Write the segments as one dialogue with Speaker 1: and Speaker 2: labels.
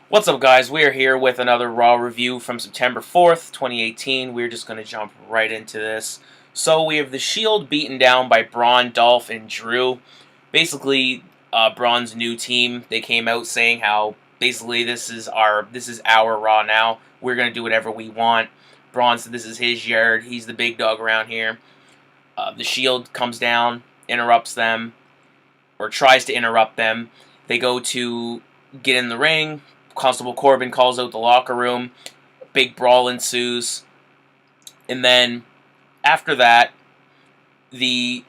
Speaker 1: What's up, guys? We're here with another Raw review from September 4th, 2018. We're just going to jump right into this. So, we have The Shield beaten down by Braun, Dolph, and Drew. Basically, Braun's new team, they came out saying how basically this is our Raw now. We're going to do whatever we want. Braun said this is his yard. He's the big dog around here. The Shield comes down, interrupts them, or tries to interrupt them. They go to get in the ring. Constable Corbin calls out the locker room. Big brawl ensues. And then after that, the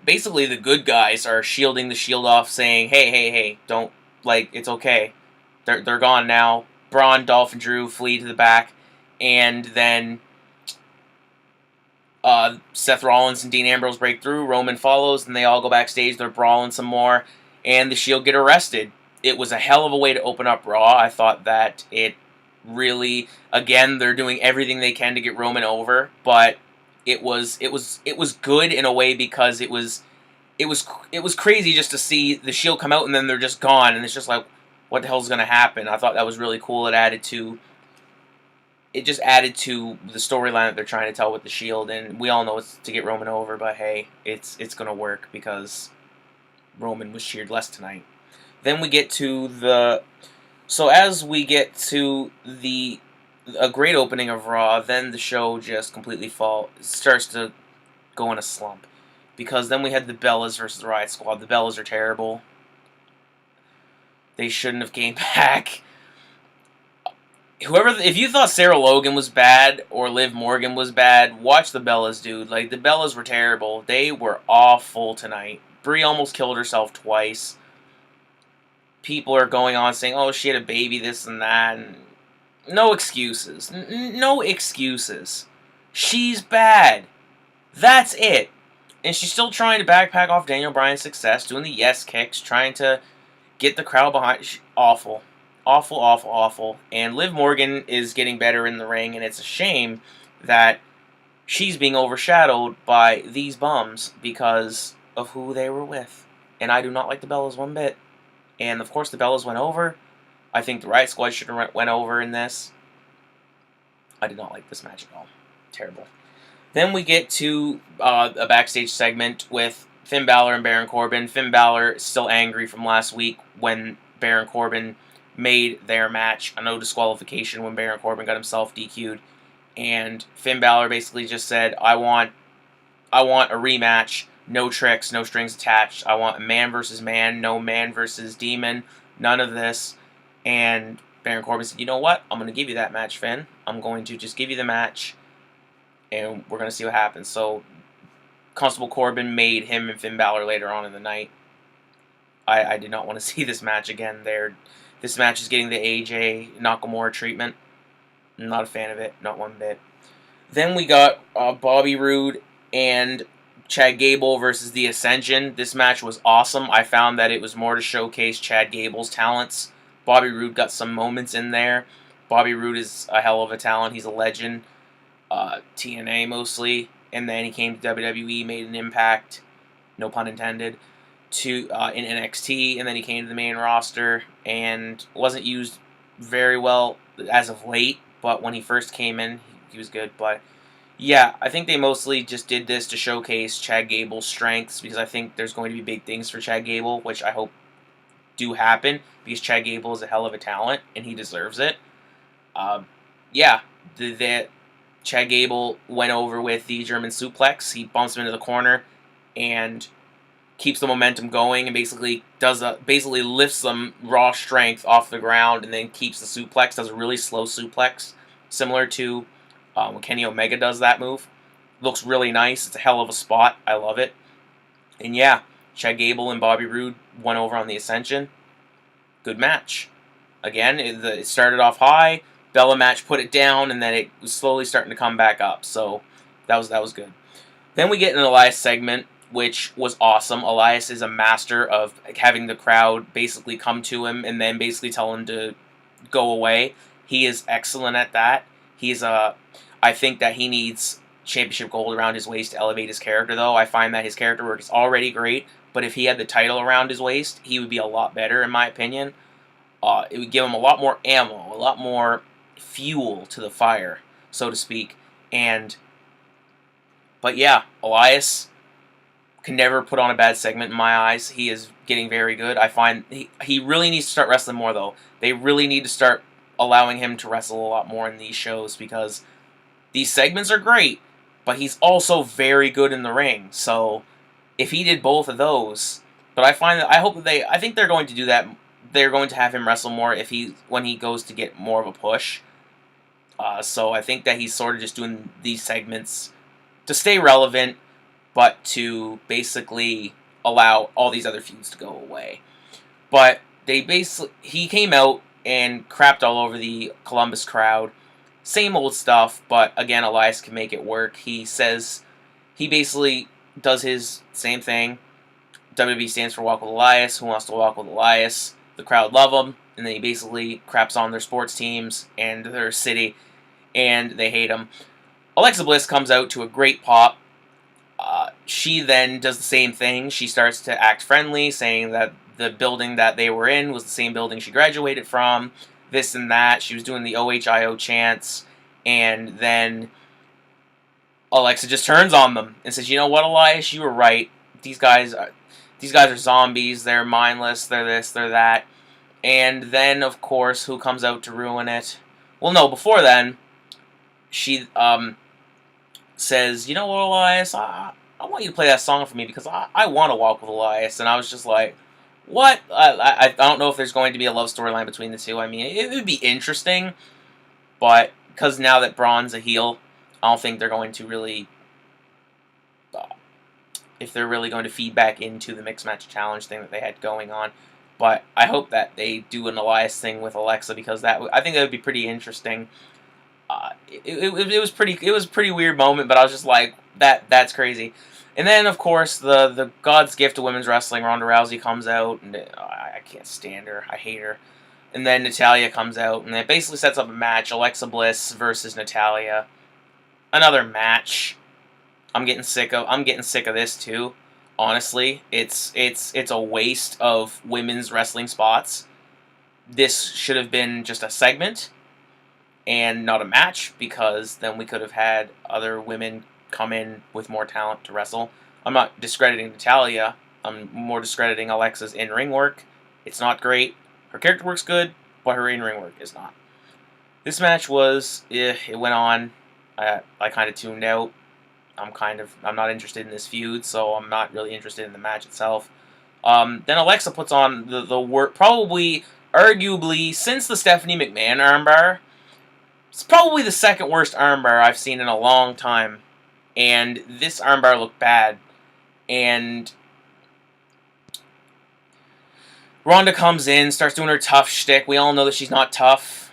Speaker 1: basically the good guys are shielding the Shield off, saying, hey, don't, it's okay. They're gone now. Braun, Dolph, and Drew flee to the back. And then Seth Rollins and Dean Ambrose break through. Roman follows, and they all go backstage. They're brawling some more. And the Shield get arrested. It was a hell of a way to open up Raw. I thought that it really, again, they're doing everything they can to get Roman over, but it was good in a way because it was crazy just to see the Shield come out and then they're just gone, and it's just like, what the hell's going to happen? I thought that was really cool. It just added to the storyline that they're trying to tell with the Shield, and we all know it's to get Roman over, but hey, it's going to work because Roman was cheered less tonight. Then we get to a great opening of Raw, then the show just completely starts to go in a slump. Because then we had the Bellas versus the Riot Squad. The Bellas are terrible. They shouldn't have came back. If you thought Sarah Logan was bad or Liv Morgan was bad, watch the Bellas, dude. Like, the Bellas were terrible. They were awful tonight. Brie almost killed herself twice. People are going on saying, oh, she had a baby, this and that. And no excuses. No excuses. She's bad. That's it. And she's still trying to backpack off Daniel Bryan's success, doing the yes kicks, trying to get the crowd behind. Awful. Awful, awful, awful. And Liv Morgan is getting better in the ring, and it's a shame that she's being overshadowed by these bums because of who they were with. And I do not like the Bellas one bit. And, of course, the Bellas went over. I think the Riot Squad should have went over in this. I did not like this match at all. Terrible. Then we get to a backstage segment with Finn Balor and Baron Corbin. Finn Balor is still angry from last week when Baron Corbin made their match a no disqualification when Baron Corbin got himself DQ'd. And Finn Balor basically just said, I want a rematch. No tricks, no strings attached. I want a man versus man, no man versus demon. None of this. And Baron Corbin said, you know what? I'm going to give you that match, Finn. I'm going to just give you the match, and we're going to see what happens. So, Constable Corbin made him and Finn Balor later on in the night. I did not want to see this match again. This match is getting the AJ Nakamura treatment. I'm not a fan of it, not one bit. Then we got Bobby Roode and Chad Gable versus The Ascension. This match was awesome. I found that it was more to showcase Chad Gable's talents. Bobby Roode got some moments in there. Bobby Roode is a hell of a talent. He's a legend. TNA mostly. And then he came to WWE, made an impact, no pun intended, in NXT. And then he came to the main roster and wasn't used very well as of late. But when he first came in, he was good. But yeah, I think they mostly just did this to showcase Chad Gable's strengths because I think there's going to be big things for Chad Gable, which I hope do happen because Chad Gable is a hell of a talent and he deserves it. Yeah, Chad Gable went over with the German suplex. He bumps him into the corner and keeps the momentum going and basically lifts some raw strength off the ground and then keeps the suplex. Does a really slow suplex, similar to when Kenny Omega does that move. Looks really nice. It's a hell of a spot. I love it. And yeah, Chad Gable and Bobby Roode went over on the Ascension. Good match. Again, it started off high. Bella match put it down, and then it was slowly starting to come back up. So that was good. Then we get an Elias segment, which was awesome. Elias is a master of having the crowd basically come to him and then basically tell him to go away. He is excellent at that. I think that he needs championship gold around his waist to elevate his character, though. I find that his character work is already great, but if he had the title around his waist, he would be a lot better, in my opinion. It would give him a lot more ammo, a lot more fuel to the fire, so to speak. But yeah, Elias can never put on a bad segment in my eyes. He is getting very good. I find he really needs to start wrestling more, though. They really need to start allowing him to wrestle a lot more in these shows, because these segments are great, but he's also very good in the ring. So if he did both of those, but I think they're going to do that. They're going to have him wrestle more when he goes to get more of a push. So I think that he's sort of just doing these segments to stay relevant, but to basically allow all these other feuds to go away. But he came out and crapped all over the Columbus crowd. Same old stuff, but again, Elias can make it work. He basically does his same thing. WWE stands for Walk with Elias. Who wants to walk with Elias? The crowd love him, and then he basically craps on their sports teams and their city, and they hate him. Alexa Bliss comes out to a great pop. She then does the same thing. She starts to act friendly, saying that the building that they were in was the same building she graduated from, this and that. She was doing the OHIO chants, and then Alexa just turns on them and says, "You know what, Elias? You were right. These guys are zombies. They're mindless. They're this. They're that." And then, of course, who comes out to ruin it? Well, no. Before then, she says, "You know what, Elias? I want you to play that song for me because I want to walk with Elias." And I was just like, what? I don't know if there's going to be a love storyline between the two. I mean, it would be interesting, but because now that Braun's a heel, I don't think they're going to really, if they're really going to feed back into the mixed match challenge thing that they had going on. But I hope that they do an Elias thing with Alexa, because I think that would be pretty interesting. It was a pretty weird moment, but I was just like, that's crazy. And then, of course, the God's gift to women's wrestling, Ronda Rousey, comes out, and I can't stand her. I hate her. And then Natalya comes out, and it basically sets up a match: Alexa Bliss versus Natalya. Another match. I'm getting sick of this too. Honestly, it's a waste of women's wrestling spots. This should have been just a segment and not a match, because then we could have had other women come in with more talent to wrestle. I'm not discrediting Natalya. I'm more discrediting Alexa's in-ring work. It's not great. Her character work's good, but her in-ring work is not. This match it went on. I kind of tuned out. I'm not interested in this feud, so I'm not really interested in the match itself. Then Alexa puts on the work, probably, arguably, since the Stephanie McMahon armbar. It's probably the second worst armbar I've seen in a long time. And this armbar looked bad. And Ronda comes in, starts doing her tough shtick. We all know that she's not tough.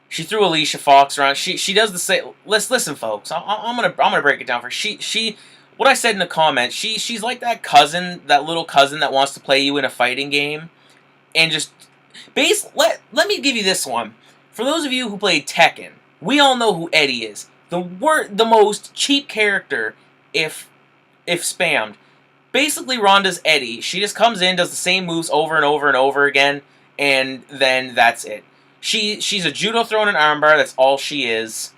Speaker 1: She threw Alicia Fox around. She does the same. Listen, folks. I'm gonna break it down for her. What I said in the comments. She's like that cousin, that little cousin that wants to play you in a fighting game, and just let me give you this one. For those of you who played Tekken, we all know who Eddie is. The most cheap character if spammed. Basically, Ronda's Eddie. She just comes in, does the same moves over and over and over again, and then that's it. She's a judo throwing an armbar. That's all she is.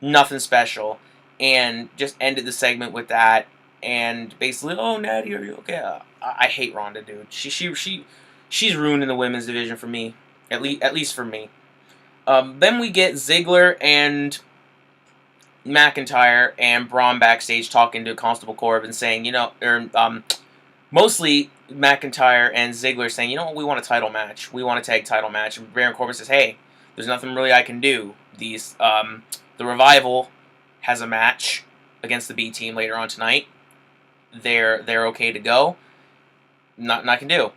Speaker 1: Nothing special. And just ended the segment with that. And basically, oh, Natty, are you okay? I hate Ronda, dude. She's ruining the women's division for me. At least for me. Then we get Ziggler and McIntyre and Braun backstage talking to Constable Corbin, saying, mostly McIntyre and Ziggler saying, you know what, we want a title match. We want a tag title match. And Baron Corbin says, hey, there's nothing really I can do. The Revival has a match against the B team later on tonight. They're okay to go. Nothing I can do.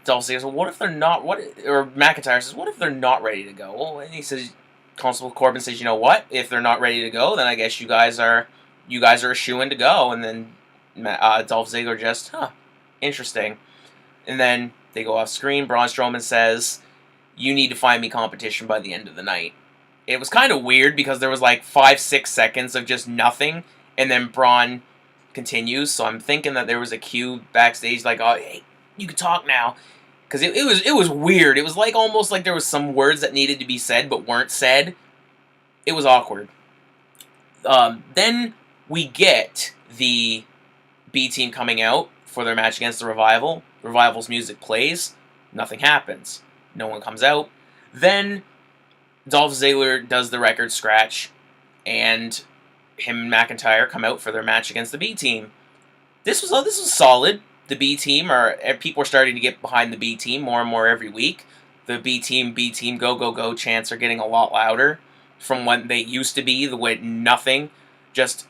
Speaker 1: Dolph says, well, what if they're not? Or McIntyre says, what if they're not ready to go? Well, and he says, Constable Corbin says, you know what? If they're not ready to go, then I guess you guys are a shoo-in to go. And then Dolph Ziggler just, interesting. And then they go off screen. Braun Strowman says, you need to find me competition by the end of the night. It was kind of weird because there was like 5-6 seconds of just nothing, and then Braun continues. So I'm thinking that there was a cue backstage like, oh, hey, you can talk now. because it was weird. It was like almost like there was some words that needed to be said but weren't said. It was awkward. Then we get the B team coming out for their match against the Revival. Revival's music plays. Nothing happens. No one comes out. Then Dolph Ziggler does the record scratch, and him and McIntyre come out for their match against the B team. This was solid. The B team people are starting to get behind the B team more and more every week. The B team, go go go chants are getting a lot louder from what they used to be. The way nothing, just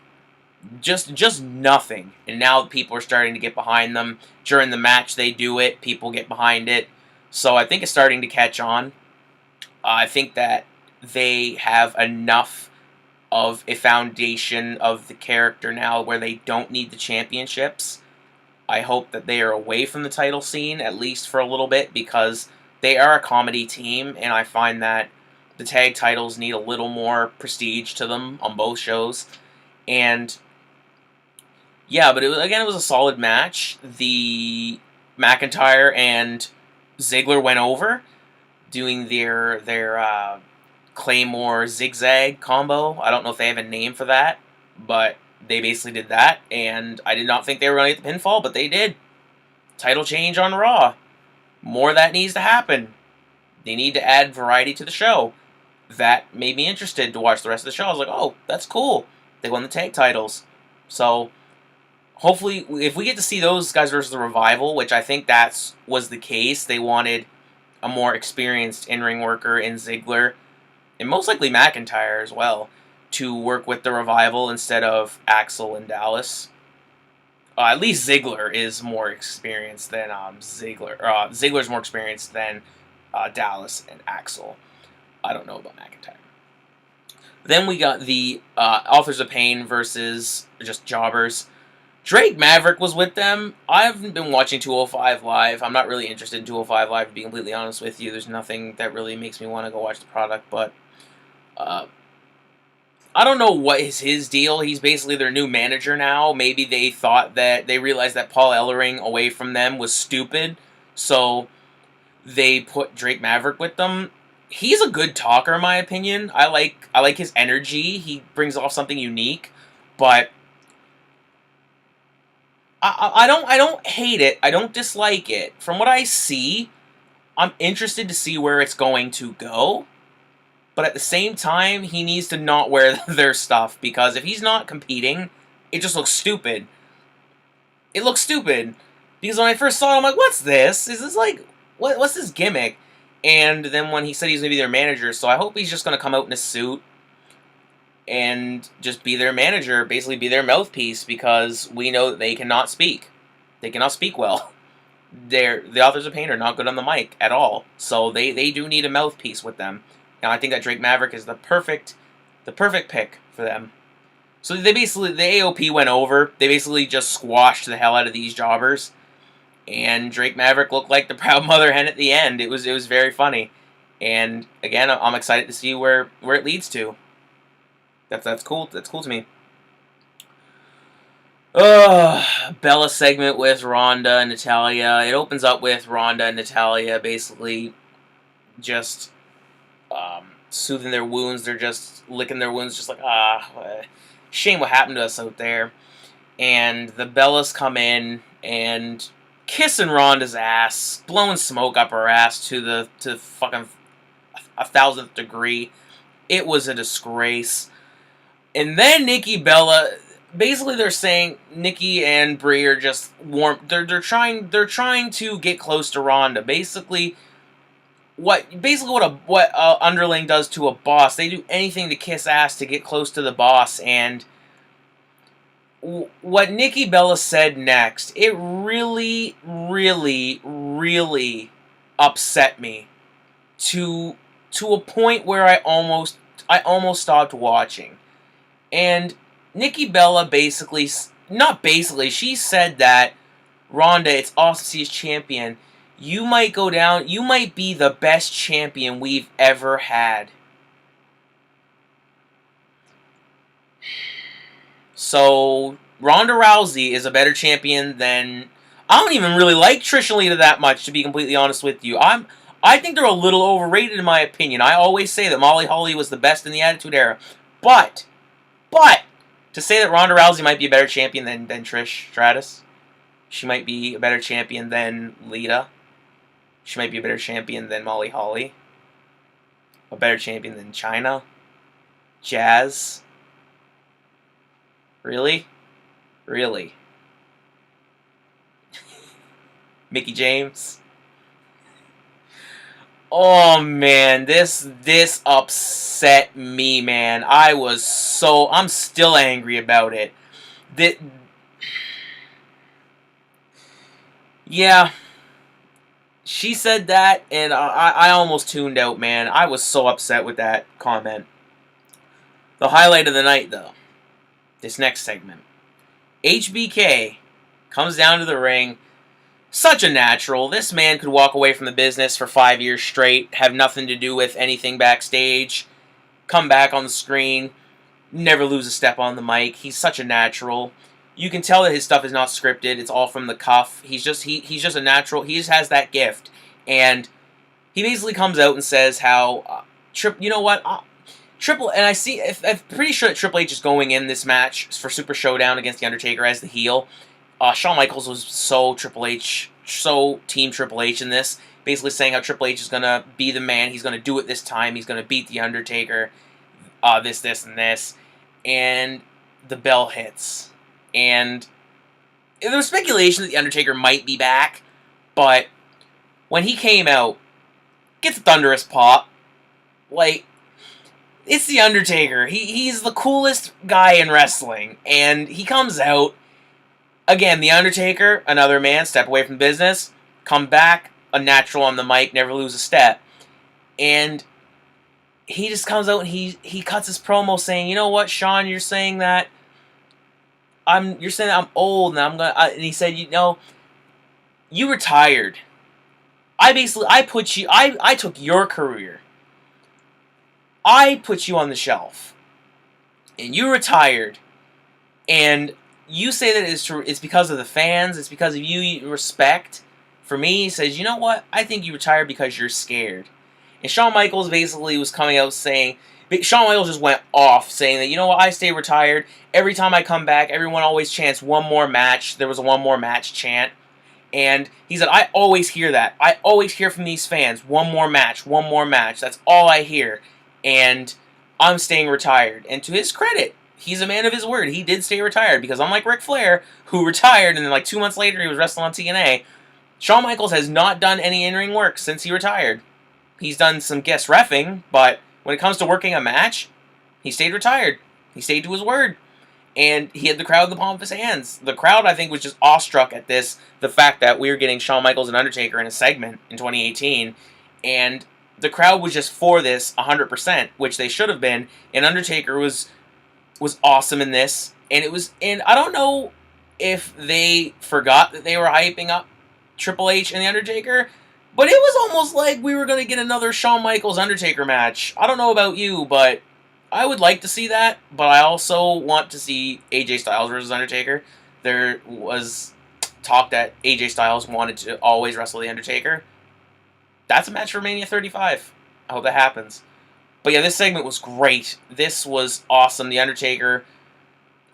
Speaker 1: nothing. And now people are starting to get behind them. During the match, they do it. People get behind it. So I think it's starting to catch on. I think that they have enough of a foundation of the character now where they don't need the championships. I hope that they are away from the title scene, at least for a little bit, because they are a comedy team, and I find that the tag titles need a little more prestige to them on both shows. And yeah, but it was a solid match. The McIntyre and Ziggler went over, doing their Claymore zigzag combo. I don't know if they have a name for that, but they basically did that, and I did not think they were going to get the pinfall, but they did. Title change on Raw. More of that needs to happen. They need to add variety to the show. That made me interested to watch the rest of the show. I was like, oh, that's cool. They won the tag titles. So, hopefully, if we get to see those guys versus the Revival, which I think was the case, they wanted a more experienced in-ring worker in Ziggler, and most likely McIntyre as well, to work with the Revival instead of Axel and Dallas. At least Ziggler is more experienced than Ziggler. Ziggler's more experienced than Dallas and Axel. I don't know about McIntyre. Then we got the Authors of Pain versus just jobbers. Drake Maverick was with them. I haven't been watching 205 Live. I'm not really interested in 205 Live, to be completely honest with you. There's nothing that really makes me want to go watch the product, but I don't know what is his deal. He's basically their new manager now. Maybe they realized that Paul Ellering away from them was stupid, so they put Drake Maverick with them. He's a good talker, in my opinion. I like his energy. He brings off something unique, but I don't hate it. I don't dislike it. From what I see, I'm interested to see where it's going to go. But at the same time, he needs to not wear their stuff, because if he's not competing, it just looks stupid. It looks stupid. Because when I first saw it, I'm like, what's this? Is this like, what's this gimmick? And then when he said he's going to be their manager, so I hope he's just going to come out in a suit and just be their manager, basically be their mouthpiece, because we know that they cannot speak. They cannot speak well. The Authors of Pain are not good on the mic at all, so they do need a mouthpiece with them. And I think that Drake Maverick is the perfect pick for them. So the AOP went over. They basically just squashed the hell out of these jobbers, and Drake Maverick looked like the proud mother hen at the end. It was very funny, and again, I'm excited to see where it leads to. That's cool. That's cool to me. Bella segment with Ronda and Natalya. It opens up with Ronda and Natalya basically just soothing their wounds. They're just licking their wounds, just like, shame what happened to us out there. And the Bellas come in and kissing Ronda's ass, blowing smoke up her ass to fucking 1,000th degree. It was a disgrace. And then Nikki Bella, basically they're saying Nikki and Brie are just warm. They're trying to get close to Ronda. Basically what underling does to a boss. They do anything to kiss ass to get close to the boss. And what Nikki Bella said next, it really, really, really upset me to a point where I almost stopped watching. And Nikki Bella she said that, Ronda, it's awesome to see you as champion. You might go down, you might be the best champion we've ever had. So, Ronda Rousey is a better champion than... I don't even really like Trish and Lita that much, to be completely honest with you. I think they're a little overrated in my opinion. I always say that Molly Holly was the best in the Attitude Era. But, to say that Ronda Rousey might be a better champion than Trish Stratus, she might be a better champion than Lita, she might be a better champion than Molly Holly, a better champion than Chyna, Jazz. Really? Really? Mickie James? Oh man, this upset me, man. I'm still angry about it. That, yeah, she said that, and I almost tuned out, man. I was so upset with that comment. The highlight of the night, though, this next segment. HBK comes down to the ring. Such a natural. This man could walk away from the business for 5 years straight, have nothing to do with anything backstage, come back on the screen, never lose a step on the mic. He's such a natural. You can tell that his stuff is not scripted. It's all from the cuff. He's just a natural. He just has that gift. And he basically comes out and says how, you know what? I'm pretty sure that Triple H is going in this match for Super Showdown against The Undertaker as the heel. Shawn Michaels was so Team Triple H in this, basically saying how Triple H is going to be the man, he's going to do it this time, he's going to beat The Undertaker, this, and this, and the bell hits. And there was speculation that The Undertaker might be back, but when he came out, gets a thunderous pop, like, it's The Undertaker. He's the coolest guy in wrestling, and he comes out. Again, The Undertaker, another man, step away from business, come back, a natural on the mic, never lose a step. And he just comes out and he cuts his promo saying, you know what, Shawn, you're saying that I'm old and he said, you know, you retired. I took your career. I put you on the shelf. And you retired. And you say that it's because of the fans, it's because of you respect. For me, he says, you know what? I think you retired because you're scared. And Shawn Michaels basically was coming out saying, Shawn Michaels just went off saying that, you know what, I stay retired. Every time I come back, everyone always chants one more match. There was a one more match chant. And he said, I always hear that. I always hear from these fans, one more match, one more match. That's all I hear. And I'm staying retired. And to his credit, he's a man of his word. He did stay retired because unlike Ric Flair, who retired and then like 2 months later he was wrestling on TNA, Shawn Michaels has not done any in-ring work since he retired. He's done some guest reffing, but when it comes to working a match, he stayed retired. He stayed to his word. And he had the crowd in the palm of his hands. The crowd, I think, was just awestruck at this, the fact that we were getting Shawn Michaels and Undertaker in a segment in 2018, and the crowd was just for this 100%, which they should have been, and Undertaker was awesome in this, and I don't know if they forgot that they were hyping up Triple H and The Undertaker, but it was almost like we were going to get another Shawn Michaels Undertaker match. I don't know about you, but I would like to see that, but I also want to see AJ Styles versus Undertaker. There was talk that AJ Styles wanted to always wrestle The Undertaker. That's a match for Mania 35. I hope that happens. But yeah, this segment was great. This was awesome. The Undertaker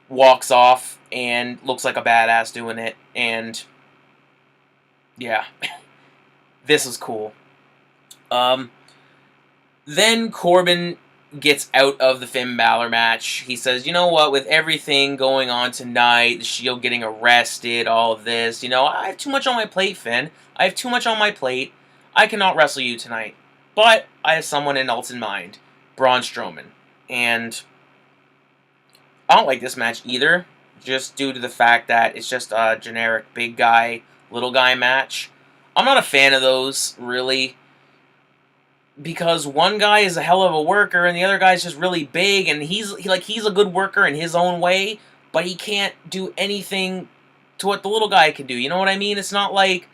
Speaker 1: walks off and looks like a badass doing it. And yeah, this was cool. Then Corbin gets out of the Finn Balor match. He says, you know what, with everything going on tonight, the Shield getting arrested, all of this, you know, I have too much on my plate, Finn. I have too much on my plate. I cannot wrestle you tonight. But I have someone else in mind. Braun Strowman. And I don't like this match either, just due to the fact that it's just a generic big guy, little guy match. I'm not a fan of those, really, because one guy is a hell of a worker and the other guy's just really big, and he's a good worker in his own way, but he can't do anything to what the little guy can do. You know what I mean? It's like,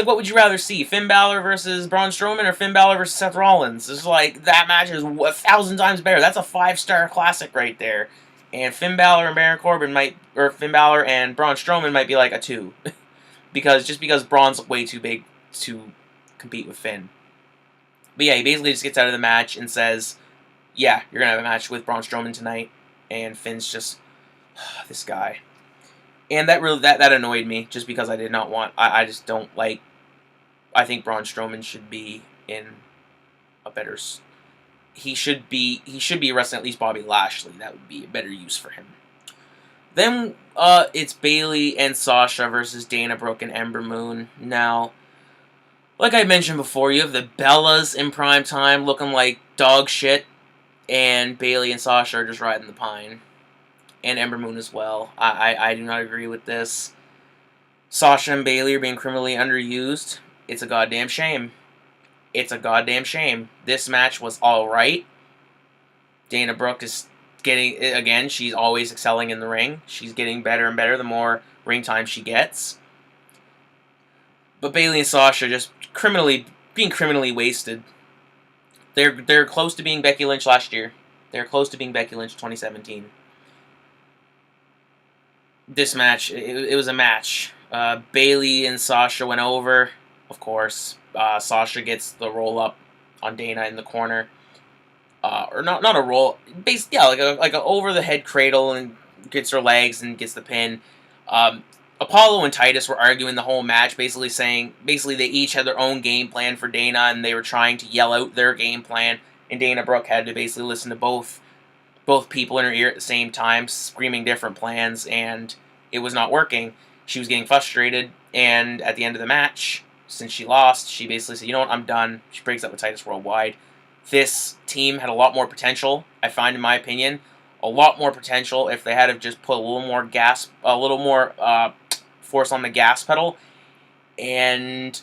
Speaker 1: what would you rather see? Finn Balor versus Braun Strowman or Finn Balor versus Seth Rollins? It's like, that match is 1,000 times better. That's a 5-star classic right there. And Finn Balor and Baron Corbin Finn Balor and Braun Strowman might be like a 2. because Braun's way too big to compete with Finn. But yeah, he basically just gets out of the match and says, yeah, you're going to have a match with Braun Strowman tonight. And Finn's just, this guy. And that really, that annoyed me, just because I did not want, I just don't like, I think Braun Strowman should be in a better, he should be wrestling at least Bobby Lashley. That would be a better use for him. Then it's Bayley and Sasha versus Dana Brooke and Ember Moon. Now, like I mentioned before, you have the Bellas in prime time looking like dog shit, and Bayley and Sasha are just riding the pine. And Ember Moon as well. I do not agree with this. Sasha and Bayley are being criminally underused. It's a goddamn shame. It's a goddamn shame. This match was alright. Dana Brooke is getting, again, she's always excelling in the ring. She's getting better and better the more ring time she gets. But Bayley and Sasha just being criminally wasted. They're close to being Becky Lynch last year. They're close to being Becky Lynch 2017. This match, it was a match. Bayley and Sasha went over, of course. Sasha gets the roll up on Dana in the corner, or not a roll, like a over the head cradle, and gets her legs and gets the pin. Apollo and Titus were arguing the whole match, basically they each had their own game plan for Dana, and they were trying to yell out their game plan, and Dana Brooke had to basically listen to both people in her ear at the same time, screaming different plans, and it was not working. She was getting frustrated, and at the end of the match, since she lost, she basically said, you know what, I'm done. She breaks up with Titus Worldwide. This team had a lot more potential, I find, in my opinion. A lot more potential if they had to just put a little more force on the gas pedal, and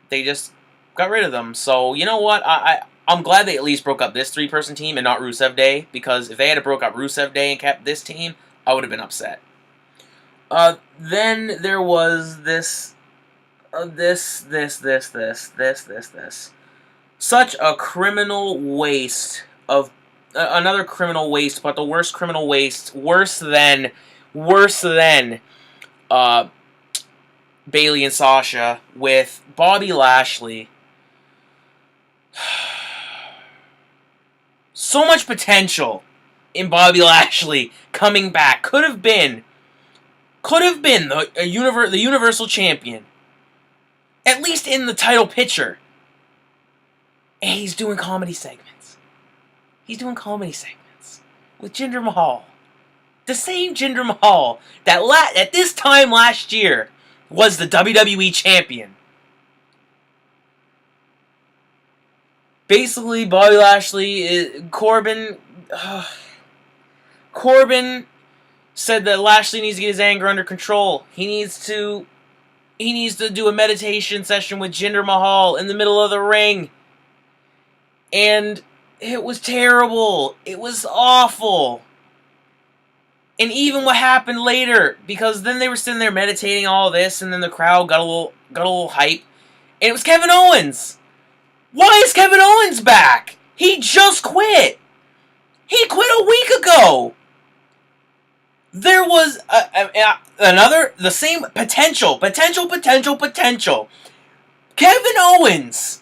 Speaker 1: they just got rid of them. So, you know what, I'm glad they at least broke up this three-person team and not Rusev Day, because if they had broke up Rusev Day and kept this team, I would have been upset. Then there was this. Such a criminal waste of another criminal waste, but the worst criminal waste, worse than Bayley and Sasha, with Bobby Lashley. So much potential in Bobby Lashley coming back. Could have been the Universal Champion, at least in the title picture. And he's doing comedy segments. With Jinder Mahal. The same Jinder Mahal that at this time last year was the WWE Champion. Basically, Bobby Lashley, Corbin said that Lashley needs to get his anger under control. He needs to do a meditation session with Jinder Mahal in the middle of the ring. And it was terrible. It was awful. And even what happened later, because then they were sitting there meditating all this, and then the crowd got a little hype, and it was Kevin Owens. Why is Kevin Owens back? He just quit. He quit a week ago. There was the same potential. Kevin Owens.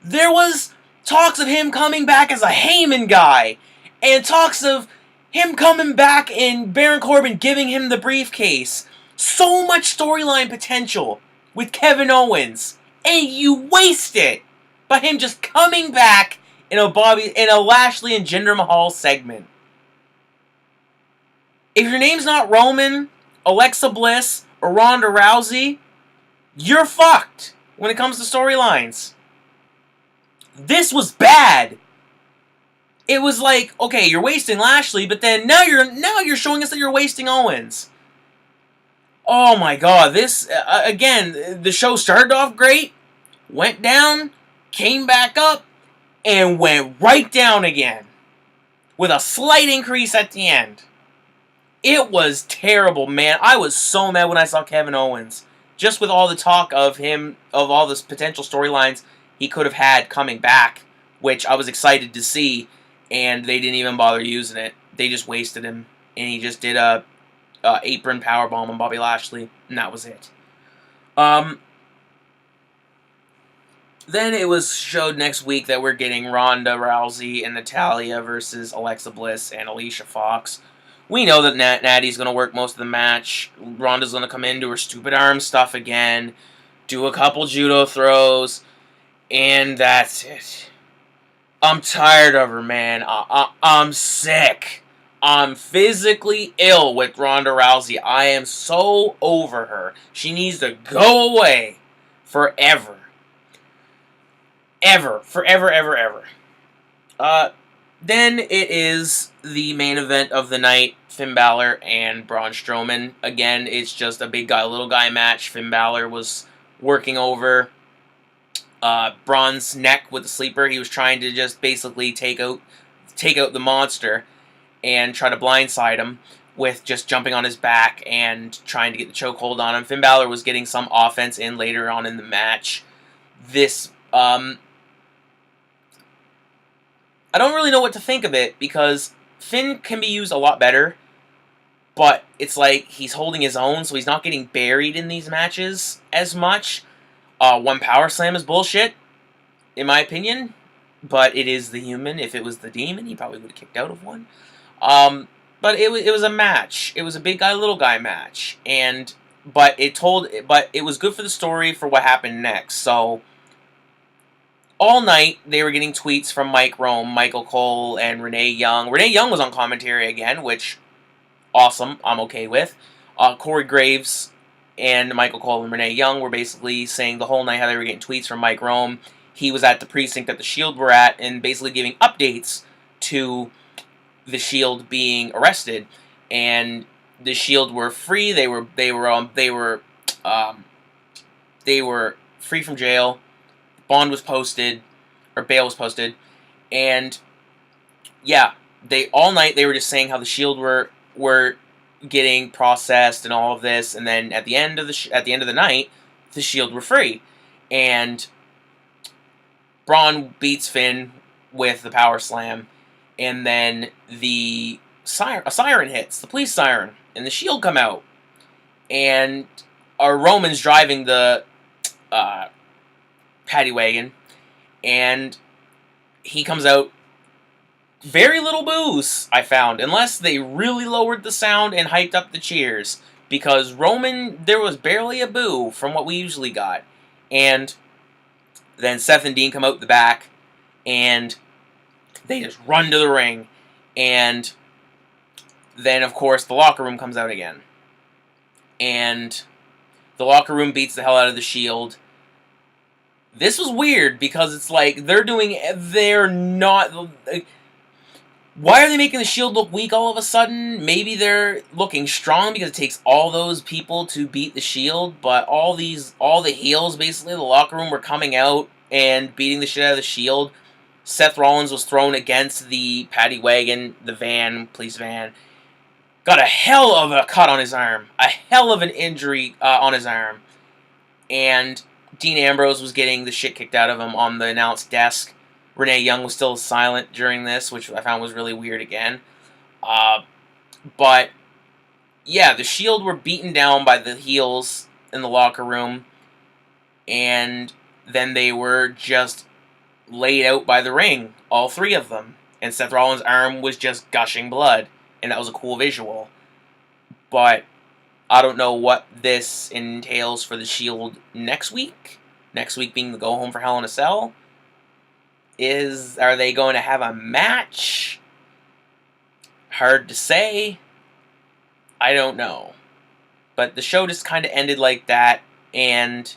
Speaker 1: There was talks of him coming back as a Heyman guy, and talks of him coming back and Baron Corbin giving him the briefcase. So much storyline potential with Kevin Owens, and you waste it by him just coming back in a Lashley and Jinder Mahal segment. If your name's not Roman, Alexa Bliss, or Ronda Rousey, you're fucked when it comes to storylines. This was bad. It was like, okay, you're wasting Lashley, but then now you're showing us that you're wasting Owens. Oh my god, this again, the show started off great, went down, came back up, and went right down again, with a slight increase at the end. It was terrible, man. I was so mad when I saw Kevin Owens. Just with all the talk of him, of all this potential storylines he could have had coming back, which I was excited to see, and they didn't even bother using it. They just wasted him, and he just did a apron powerbomb on Bobby Lashley, and that was it. Um, then it was showed next week that we're getting Ronda Rousey and Natalya versus Alexa Bliss and Alicia Fox. We know that Natty's going to work most of the match. Ronda's going to come in, do her stupid arm stuff again, do a couple judo throws, and that's it. I'm tired of her, man. I'm sick. I'm physically ill with Ronda Rousey. I am so over her. She needs to go away forever. Ever. Forever, ever, ever. Then it is the main event of the night, Finn Balor and Braun Strowman. Again, it's just a big guy, little guy match. Finn Balor was working over Braun's neck with the sleeper. He was trying to just basically take out the monster and try to blindside him with just jumping on his back and trying to get the chokehold on him. Finn Balor was getting some offense in later on in the match. This, I don't really know what to think of it because Finn can be used a lot better, but it's like he's holding his own, so he's not getting buried in these matches as much. One power slam is bullshit, in my opinion, but it is the human. If it was the demon, he probably would have kicked out of one. But it was a match. It was a big guy, little guy match, but it was good for the story for what happened next. So all night they were getting tweets from Mike Rome, Michael Cole, and Renee Young. Renee Young was on commentary again, which awesome. I'm okay with. Corey Graves and Michael Cole and Renee Young were basically saying the whole night how they were getting tweets from Mike Rome. He was at the precinct that the Shield were at and basically giving updates to the Shield being arrested, and the Shield were free. They were free from jail. Bond was posted, or bail was posted, and yeah, all night they were just saying how the Shield were getting processed and all of this, and then at the end of the night, the Shield were free, and Braun beats Finn with the power slam, and then a siren hits, the police siren, and the Shield come out, and our Roman's driving the paddy wagon, and he comes out. Very little boos, I found, unless they really lowered the sound and hyped up the cheers, because Roman, there was barely a boo from what we usually got. And then Seth and Dean come out the back, and they just run to the ring, and then, of course, the locker room comes out again. And the locker room beats the hell out of the Shield. This was weird, because it's like, they're not... Why are they making the Shield look weak all of a sudden? Maybe they're looking strong because it takes all those people to beat the Shield, but all the heels, basically, the locker room were coming out and beating the shit out of the Shield. Seth Rollins was thrown against the paddy wagon, the police van. Got a hell of a cut on his arm. A hell of an injury on his arm. And Dean Ambrose was getting the shit kicked out of him on the announce desk. Renee Young was still silent during this, which I found was really weird again. But, yeah, the Shield were beaten down by the heels in the locker room, and then they were just laid out by the ring, all three of them. And Seth Rollins' arm was just gushing blood, and that was a cool visual. But I don't know what this entails for the Shield next week. Next week being the go home for Hell in a Cell. Are they going to have a match? Hard to say. I don't know. But the show just kind of ended like that, and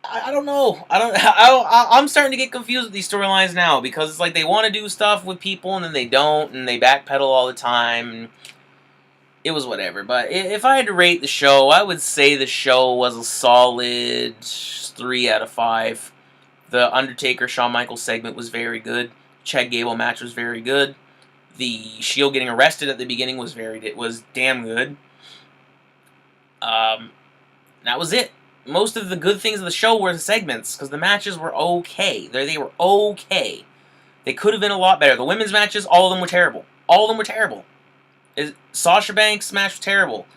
Speaker 1: I don't know. I'm starting to get confused with these storylines now, because it's like they want to do stuff with people and then they don't, and they backpedal all the time. And it was whatever. But if I had to rate the show, I would say the show was a solid 3 out of 5. The Undertaker Shawn Michaels segment was very good. Chad Gable match was very good. The Shield getting arrested at the beginning was damn good. That was it. Most of the good things of the show were the segments, because the matches were okay. They were okay. They could have been a lot better. The women's matches, all of them were terrible. All of them were terrible. Sasha Banks' match was terrible.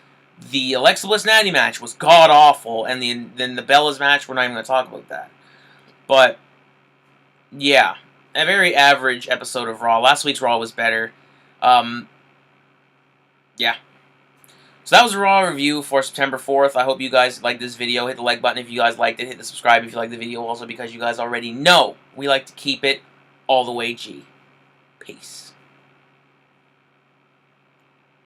Speaker 1: The Alexa Bliss Natty match was god awful, and then the Bellas match, we're not even going to talk about that. But yeah, a very average episode of Raw. Last week's Raw was better. Yeah. So that was a Raw review for September 4th. I hope you guys liked this video. Hit the like button if you guys liked it. Hit the subscribe if you liked the video. Also, because you guys already know we like to keep it all the way G. Peace.